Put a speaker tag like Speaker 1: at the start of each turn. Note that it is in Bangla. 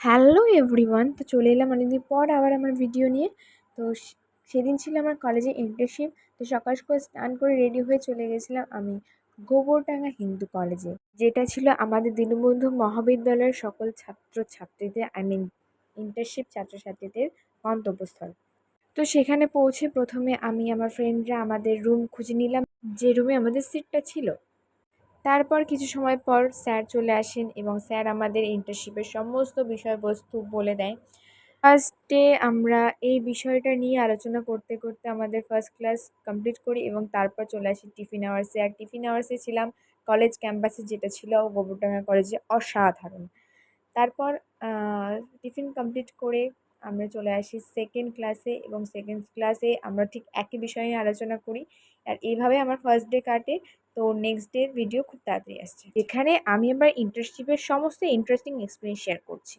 Speaker 1: হ্যালো এভরিওয়ান, তো চলে এলাম অনেকদিন পর আবার আমার ভিডিও নিয়ে। তো সেদিন ছিল আমার কলেজে ইন্টার্নশিপ। তো সকাল সকাল স্নান করে রেডি হয়ে চলে গেছিলাম আমি গোবরডাঙ্গা হিন্দু কলেজে, যেটা ছিল আমাদের দীনবন্ধু মহাবিদ্যালয়ের সকল ছাত্রছাত্রীদের ইন্টার্নশিপ ছাত্রছাত্রীদের গন্তব্যস্থল। তো সেখানে পৌঁছে প্রথমে আমি আমার ফ্রেন্ডরা আমাদের রুম খুঁজে নিলাম, যে রুমে আমাদের সিটটা ছিল। তারপর কিছু সময় পর স্যার চলে আসেন এবং স্যার আমাদের ইন্টার্নশিপের সমস্ত বিষয়বস্তু বলে দেয়। ফার্স্টে আমরা এই বিষয়টা নিয়ে আলোচনা করতে করতে আমাদের ফার্স্ট ক্লাস কমপ্লিট করি এবং তারপর চলে আসি টিফিন আওয়ার্সে। আর টিফিন আওয়ার্সে ছিলাম কলেজ ক্যাম্পাসে, যেটা ছিল গোবরডাঙ্গা কলেজে অসাধারণ। তারপর টিফিন কমপ্লিট করে আমরা চলে আসি সেকেন্ড ক্লাসে এবং সেকেন্ড ক্লাসে আমরা ঠিক একই বিষয় নিয়ে আলোচনা করি। আর এইভাবে আমার ফার্স্ট ডে কাটে। তো নেক্সট ডে ভিডিও খুব তাড়াতাড়ি আসছে, যেখানে আমি আমার ইন্টার্নশিপের সমস্ত ইন্টারেস্টিং এক্সপিরিয়েন্স শেয়ার করছি।